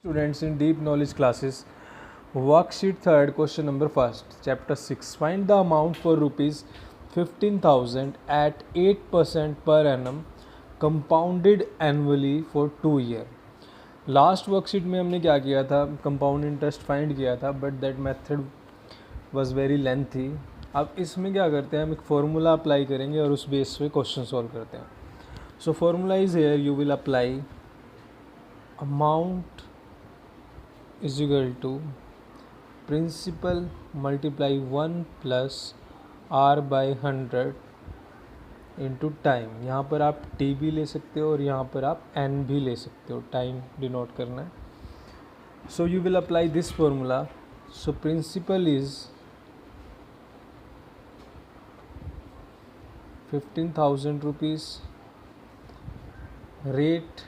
Students in deep knowledge classes, worksheet 3rd, question number 1st, chapter 6. Find the amount for rupees 15,000 at 8% per annum compounded annually for 2 year. Last worksheet में हमने क्या किया था, compound interest find किया था, but that method was very lengthy. अब इसमें क्या करते हैं, हम एक फार्मूला अप्लाई करेंगे और उस बेस पे क्वेश्चन सॉल्व करते हैं. So formula is here, you will apply amount is equal to principal multiply 1 plus r by 100 into time. यहाँ पर आप t भी ले सकते हो और यहाँ पर आप n भी ले सकते हो, टाइम डिनोट करना है. So you will apply this formula. So principal is 15,000 rupees, rate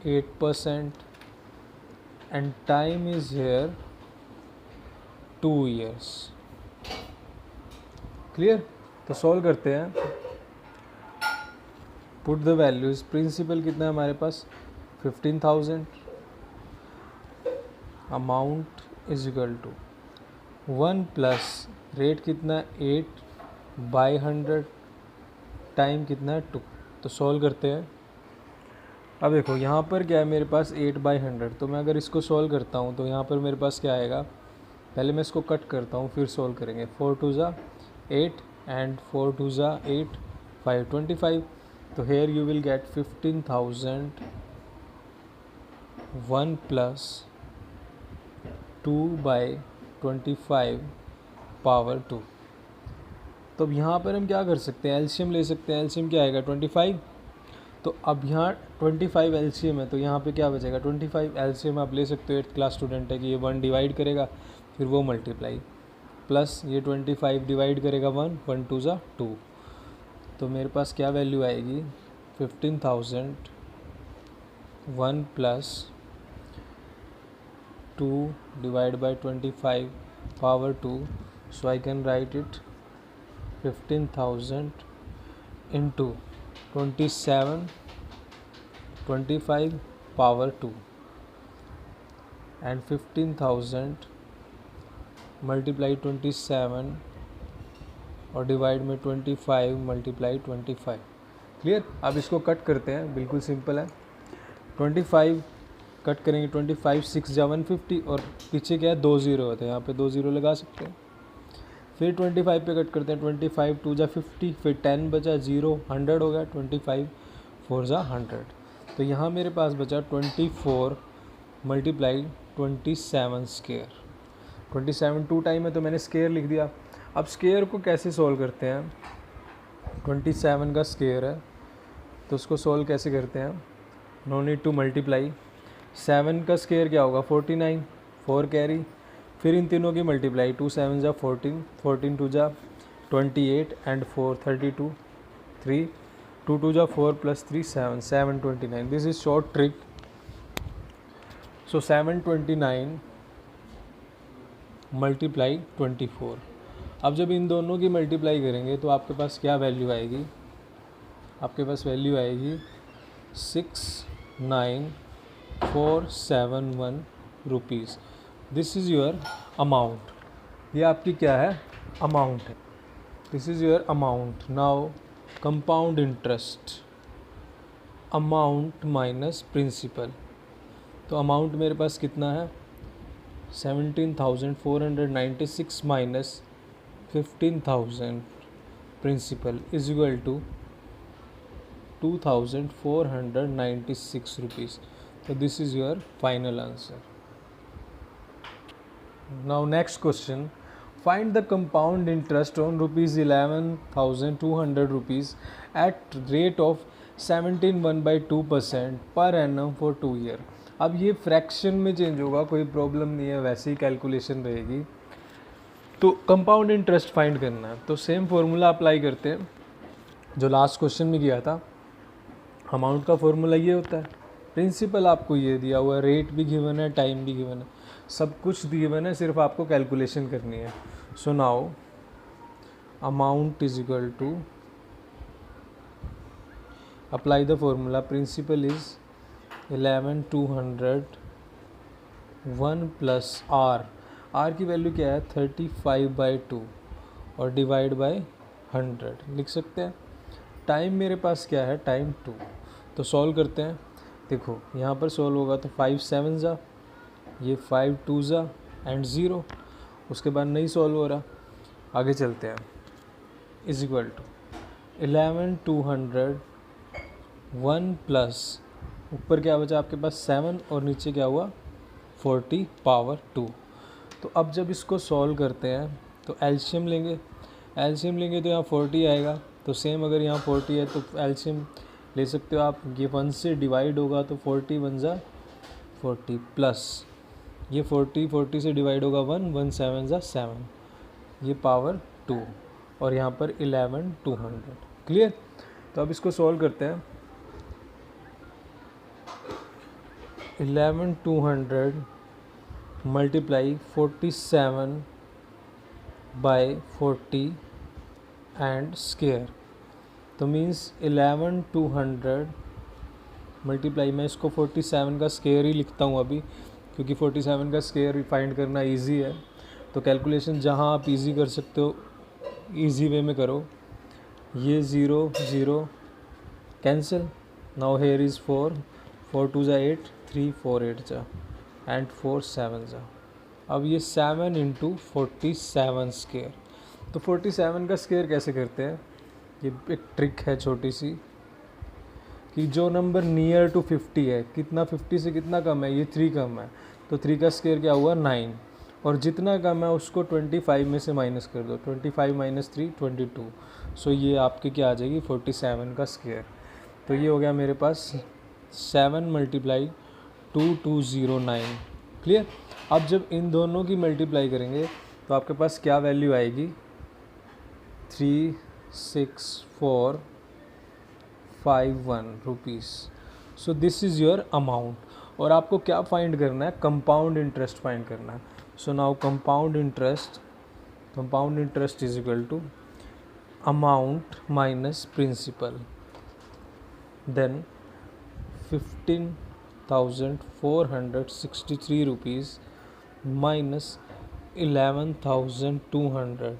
8%, and time is here 2 years. Clear? तो सॉल्व करते हैं. Put the values. प्रिंसिपल कितना है हमारे पास 15,000, amount is equal to 1 plus rate कितना 8 बाई 100, टाइम कितना है 2. तो सॉल्व करते हैं. अब देखो यहाँ पर क्या है, मेरे पास 8 बाई 100. तो मैं अगर इसको सॉल्व करता हूँ तो यहाँ पर मेरे पास क्या आएगा, पहले मैं इसको कट करता हूँ फिर सॉल्व करेंगे. 4 2 ज़ा 8 एंड 4 2 ज़ा 8, 5 25. तो here you will get 15,000 1 plus 2 by 25 power 2. तो अब यहाँ पर हम क्या कर सकते हैं, एलसीएम ले सकते हैं. एलसीएम क्या आएगा 25. तो अब यहाँ 25 एलसीएम है, तो यहाँ पे क्या बचेगा 25. एलसीएम आप ले सकते हो, 8th क्लास स्टूडेंट है कि ये 1 डिवाइड करेगा फिर वो मल्टीप्लाई, प्लस ये 25 डिवाइड करेगा 1, 1 2 ज़ा 2. तो मेरे पास क्या वैल्यू आएगी 15,000 1 plus 2 divide by 25 power 2. So I can write it 15,000 into 27 25 power 2 and 15,000 multiply 27 और डिवाइड में 25 मल्टीप्लाई 25. क्लियर? अब इसको कट करते हैं, बिल्कुल सिंपल है. 25 कट करेंगे, 25 6 जा 150 और पीछे क्या है 2 ज़ीरो होते हैं, यहाँ पे 2 ज़ीरो लगा सकते हैं. फिर 25 पे कट करते हैं, 25 2 जा 50, फिर 10 बचा 0, 100 हो गया, 25 4 जा 100. तो यहाँ मेरे पास बचा 24 मल्टीप्लाई 27 स्केयर. 27 2 टाइम है तो मैंने स्केयर लिख दिया. अब स्केयर को कैसे सॉल्व करते हैं, 27 का स्केयर है तो उसको सॉल्व कैसे करते हैं, नो नीड टू मल्टीप्लाई. 7 का स्केयर क्या होगा 49, 4 कैरी, फिर इन तीनों की मल्टीप्लाई 2 7 जा 14, 14 2 जा 28 एंड 4 32, 3 2 2 जा 4 plus 3 7 7 29. This is short trick. So 729 multiply 24. अब जब इन दोनों की मल्टीप्लाई करेंगे तो आपके पास क्या वैल्यू आएगी, आपके पास वैल्यू आएगी 69471 rupees. This is your amount. ये आपकी क्या है, अमाउंट है. This is your amount. Now compound interest, amount minus principal. तो अमाउंट मेरे पास कितना है 17,496 minus 15,000 principal is equal to 2,496 rupees. तो this is your final answer. Now next question, find the compound interest on rupees 11,200 rupees at rate of 17.1/2% per annum for 2 year. अब ये fraction में change होगा, कोई प्रॉब्लम नहीं है, वैसे ही calculation रहेगी. तो कंपाउंड इंटरेस्ट फाइंड करना है तो सेम फॉर्मूला अप्लाई करते हैं जो लास्ट क्वेश्चन में किया था. अमाउंट का फॉर्मूला ये होता है, प्रिंसिपल आपको ये दिया हुआ है, रेट भी गिवन है, टाइम भी गिवन है, सब कुछ गिवन है, सिर्फ आपको कैलकुलेशन करनी है. So now amount is equal to, apply the formula, principal is 11,200 1 plus R की वैल्यू क्या है 35/2 और डिवाइड बाय 100 लिख सकते हैं। टाइम मेरे पास क्या है टाइम 2, तो सॉल्व करते हैं। देखो यहाँ पर सॉल्व होगा तो 5 7 ज़ा, ये 5 2 ज़ा एंड 0, उसके बाद नहीं सॉल्व हो रहा, आगे चलते हैं। इज इक्वल टू 11 200 1 प्लस ऊपर क्या बचा आपके पास 7 और नीचे क्या हुआ 40/2। तो अब जब इसको सॉल्व करते हैं तो एलसीएम लेंगे, तो यहाँ 40 आएगा, तो सेम अगर यहाँ 40 है तो एलसीएम ले सकते हो आप, ये 1 से डिवाइड होगा तो 40 1 ज़ा 40 प्लस ये 40 से डिवाइड होगा 1 1 7 ज़ा 7, ये पावर 2 और यहाँ पर 11 200। क्लियर? तो अब इसको सॉल्व करते हैं। 11 200 मल्टीप्लाई 47/40 एंड स्क्वायर, तो मीन्स 11 200 मल्टीप्लाई, मैं इसको 47 का स्क्वायर ही लिखता हूँ अभी, क्योंकि 47 का स्क्वायर फाइंड करना इजी है। तो कैलकुलेशन जहाँ आप इजी कर सकते हो इजी वे में करो। ये 0 0 कैंसिल, नाउ हेयर इज़ 4 4 2 ज़ा 8 3 4 8 ज़ा एंड 4 7 ज़ा। अब ये 7 इंटू 47 स्क्वायर, तो 47 का स्क्वायर कैसे करते हैं, ये एक ट्रिक है छोटी सी, कि जो नंबर नियर टू 50 है, कितना 50 से कितना कम है, ये 3 कम है, तो 3 का स्क्वायर क्या हुआ 9, और जितना कम है उसको 25 में से माइनस कर दो, 25 माइनस 3 22, सो ये आपके क्या आ जाएगी 47 का स्क्वायर। तो ये हो गया मेरे पास 7 मल्टीप्लाई 2209। क्लियर? अब जब इन दोनों की मल्टीप्लाई करेंगे तो आपके पास क्या वैल्यू आएगी 36451 rupees. So this is your amount. और आपको क्या फाइंड करना है, कंपाउंड इंटरेस्ट फाइंड करना है। So now compound interest is equal to amount minus principal, then 15,463 rupees minus 11,200,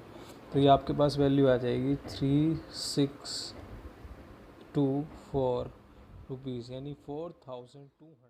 तो ये आपके पास वैल्यू आ जाएगी 3624 रुपीज़, यानी 4,200।